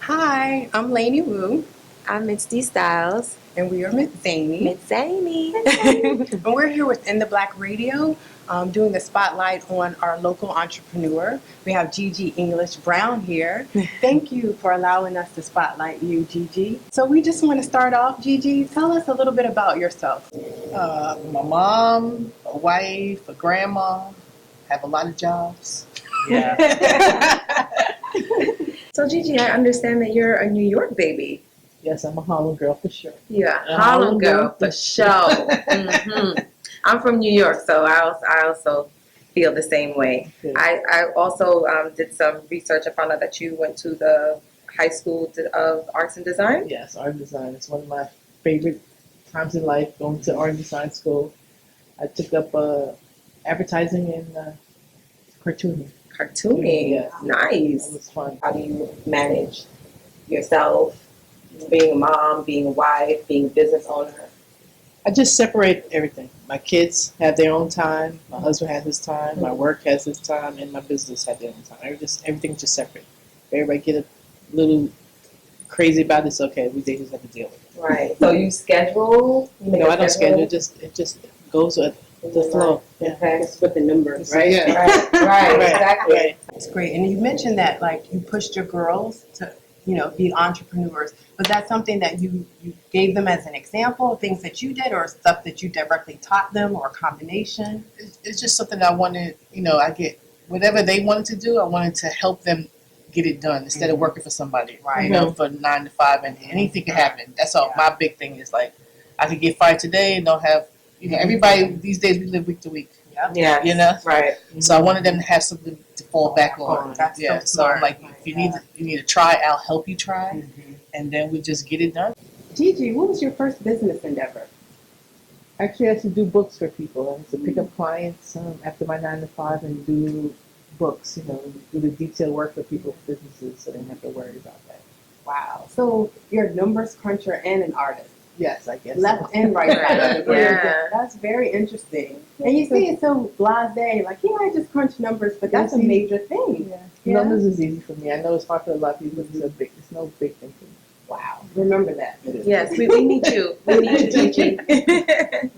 Hi, I'm Lani Wu, I'm Mitzie Styles. and we are Miss Zany. Mitzie. And we're here with In the Black Radio, doing the spotlight on our local entrepreneur. We have Gigi English Brown here. Thank you for allowing us to spotlight you, Gigi. So we just want to start off, Gigi. Tell us a little bit about yourself. My mom, a wife, a grandma, have a lot of jobs. Yeah. So Gigi, I understand that you're a New York baby. Yes, I'm a Harlem girl for sure. Yeah, A Harlem girl for sure. I'm from New York, so I also feel the same way. Good. I also did some research and found out that you went to the High School of Arts and Design. Yes, art and design is one of my favorite times in life, going to art and design school. I took up advertising and cartooning. Cartooning, Yeah. nice. It was fun. How do you manage yourself, being a mom, being a wife, being a business owner? I just separate everything. My kids have their own time. My husband has his time. My work has his time, and my business has their own time. Everything's just separate. If everybody get a little crazy about it, it's okay. We just have to deal with it. Right. So you schedule? You make No, a I don't schedule. It just goes with the flow. Yeah. Okay. It's with the numbers, right? Yeah. Right. Exactly. Right. It's great. And you mentioned that, like, you pushed your girls to, be entrepreneurs. Was that something that you gave them as an example, things that you did, or stuff that you directly taught them, or a combination? It's just something I wanted. I get whatever they wanted to do. I wanted to help them get it done instead of working for somebody. Right. For 9 to 5, and anything can happen. That's all. Yeah. My big thing is like I could get fired today and don't have. Everybody these days we live week to week. Yeah. Right. So I wanted them to have something to fall back on. That's so So smart. I'm like, if you need to try, I'll help you try, and then we just get it done. Gigi, what was your first business endeavor? Actually, I used to do books for people. I used to pick up clients after my 9 to 5 and do books. Do the detailed work for people's businesses, so they don't have to worry about that. Wow. So you're a numbers cruncher and an artist. Yes, I guess. Left and right side of the brain. Yeah. That's very interesting. And you say it's so blasé, like, I just crunch numbers, but that's a major thing. Yeah. Yeah. Numbers is easy for me. I know it's hard for a lot of people, but it's no big thing for me. Wow. Remember that. Yes, we need you. We need you, Gigi.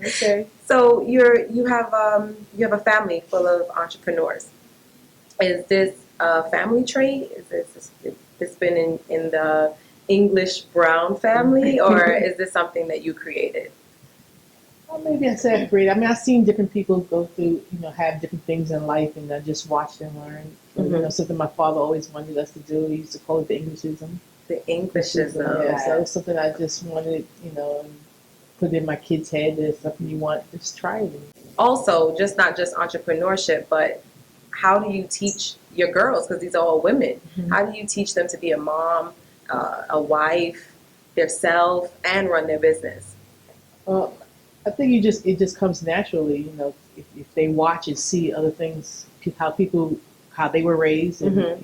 Okay. So you have a family full of entrepreneurs. Is this a family trait? Is this been in the English Brown family, or is this something that you created? Well, maybe I said great. I mean, I've seen different people go through, have different things in life, and I just watched and learned. Something my father always wanted us to do. He used to call it the Englishism. The Englishism. Yeah, so it was something I just wanted, and put in my kid's head. There's something you want, just try it. Also, not just entrepreneurship, but how do you teach your girls? Because these are all women. How do you teach them to be a mom, a wife, theirself, and run their business? Well, I think it just comes naturally. If they watch and see other things, how they were raised, and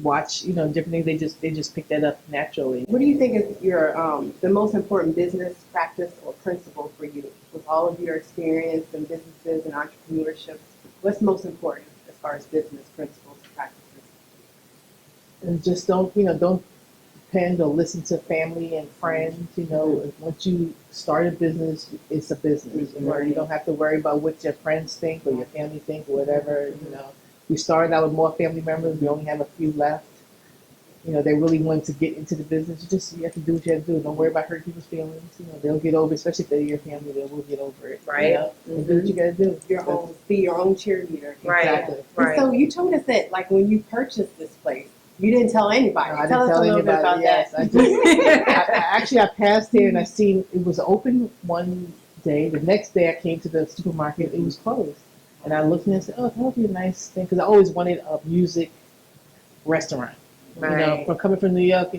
watch different things, they just pick that up naturally. What do you think is your the most important business practice or principle for you with all of your experience in businesses and entrepreneurship? What's most important as far as business principles and practices? And just don't depend or listen to family and friends. Once you start a business, it's a business. You don't have to worry about what your friends think or your family think or whatever. We started out with more family members. We only have a few left. They really want to get into the business. You have to do what you have to do. Don't worry about hurting people's feelings. They'll get over it, especially if they're your family. They will get over it. Right. Do what you got to do. Be your own cheerleader. Right. Exactly. Right. So you told us that, like, when you purchased this place, you didn't tell anybody. No, I Tell didn't us tell a little bit anybody. about Yes, that. I passed here and I seen it was open one day. The next day I came to the supermarket, it was closed. And I looked and said, "Oh, that would be a nice thing," because I always wanted a music restaurant. Right. From coming from New York,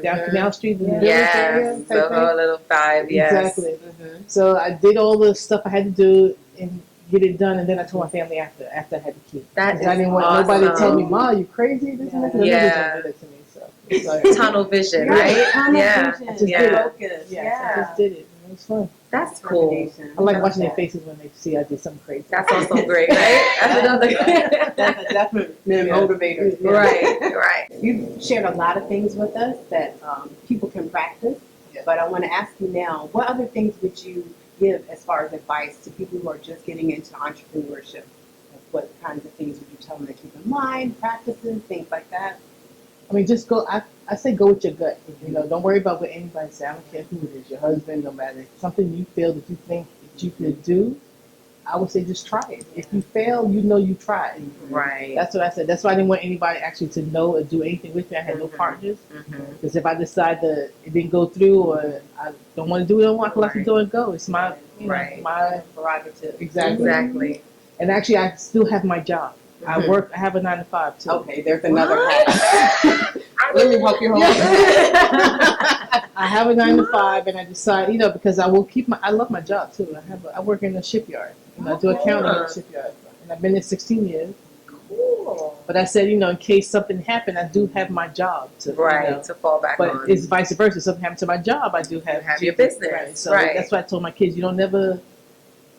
down Canal Street, in the village area, Yes, type the thing. whole little vibe. Yes. Exactly. So I did all the stuff I had to do and get it done, and then I told my family after I had the key. That I didn't is want nobody to tell awesome. me, "Ma, you crazy?" This and that. Nobody Yeah. told that to me. So it's like, Tunnel vision, Right. right? Tunnel Yeah. vision. just Yeah. did it. Focus. I just did it. It was fun. That's cool. combination. I like love watching their that. faces when they see I did something crazy. That's also great, right? That's another. That's a definite Yeah. motivator. Yeah. Right. You've shared a lot of things with us that people can practice, Yeah. but I want to ask you now, what other things would you give as far as advice to people who are just getting into entrepreneurship? What kinds of things would you tell them to keep in mind, practices, things like that? I mean, just go. I say go with your gut. You know, don't worry about what anybody says. I don't care who it is, your husband, no matter. Something you feel that you think that you could do, I would say just try it. If you fail, you know you tried. Right. That's what I said. That's why I didn't want anybody actually to know or do anything with me. I had no partners. Mm-hmm. Because if I decide that it didn't go through or I don't want to do it, I don't want to let the door and go. It's my, you know, Right. my Prerogative. exactly. Exactly. And actually, I still have my job. I Mhm. work. I have a 9 to 5 too. Okay, there's another What? hat. Let me help you hold I have a 9 to 5, and I decide, you know, because I will keep my. I love my job too. I work in a shipyard. You know, I do accounting in a shipyard, and I've been there 16 years. Cool. But I said, you know, in case something happened, I do have my job to. Right. You know, To fall back but on. it's vice versa. If something happened to my job, I do have your business. Right. So Right. that's why I told my kids, you don't never,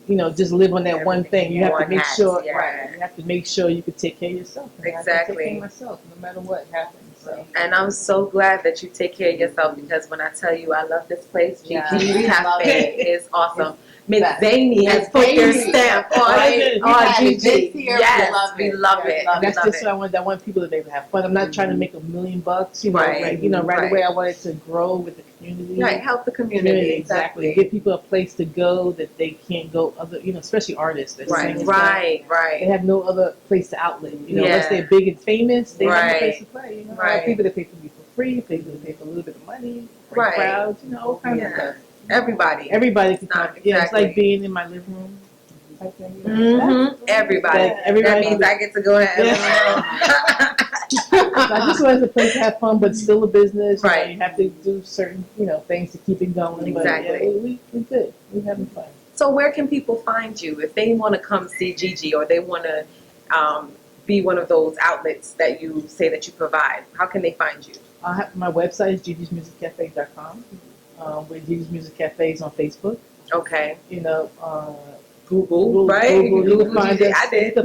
you know, just live on that one thing. You have to One make hat, sure, yeah. right? You have to make sure you can take care of yourself. And I can take Exactly. care of myself, no matter what happens. So. And I'm so glad that you take care of yourself because when I tell you I love this place, Yeah, Gigi's we love Cafe it. is awesome. Miss best. Zany has Miss put their Zany. stamp on Right. on We've had Gigi. events here. Yes, We love we it. love We it. love And that's love just it. what I want. I want people to be able to have fun. I'm not trying to make $1 million, you know, Right. right? You know, right Right. away. I wanted to grow with the community. Right, help the community. Exactly. Give people a place to go that they can't go other, you know, especially artists. That Right, sing and stuff. right, They right. have no other place to outlet. You know, Yeah. unless they're big and famous, they have no Right. place to play. You know, I Right. have people that pay for me for free, people that pay for a little bit of money, bring Right. crowds, you know, all kinds of Yeah. stuff. Everybody. Everybody can It's not- come. Yeah, it's like exactly. being in my living room. Type thing, you know. Mm-hmm. Everybody. Like, everybody That means can- I get to go ahead. So I just wanted a place to have fun, but still a business. You know, Right. you have to do certain, you know, things to keep it going. Exactly. But yeah, we good. We're having fun. So where can people find you if they want to come see Gigi or they want to be one of those outlets that you say that you provide? How can they find you? I have, my website is gigismusiccafe.com. With Gigi's Music Cafes on Facebook. Okay. You know, Google, right? Google, you can find Gigi. us. I did.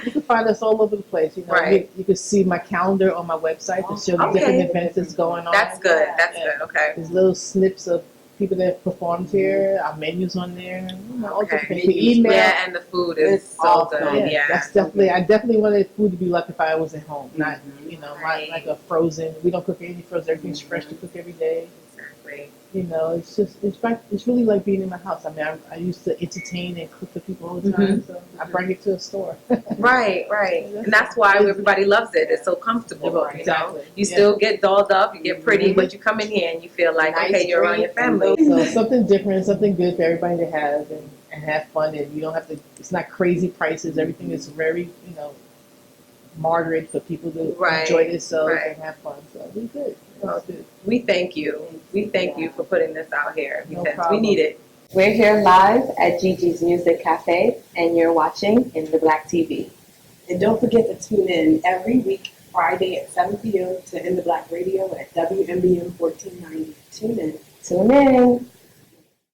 You can find us all over the place. You know, Right. you can see my calendar on my website to show the Okay. different events that's going on. That's good. That's Yeah. good. Okay. There's little snips of people that have performed here, our menus on there, you know, all Okay. different things. The email. Yeah, and the food is It's so awesome. good. Yeah. That's definitely. I definitely wanted food to be like if I was at home, not you know, Right. like a frozen. We don't cook any frozen. Everything's fresh to cook every day. Exactly. You know, it's just it's really like being in my house. I mean, I used to entertain and cook for people all the time, so I bring it to a store. Right, right. And that's why everybody loves it. It's so comfortable. Yeah, You know, exactly. you Yeah. still get dolled up, you get pretty, Mhm. but you come in here and you feel like, Nice okay, you're around your drink and family. So something different, something good for everybody to have and have fun. And you don't have to. It's not crazy prices. Everything is very moderate for people to Right, enjoy themselves right. and have fun. So we good. Well, It's good. We thank you. We thank you for putting this out here No because we problem. need it. We're here live at Gigi's Music Cafe, and you're watching In the Black TV. And don't forget to tune in every week, Friday at 7 p.m. to In the Black Radio at WMBM 1490. Tune in. Tune in.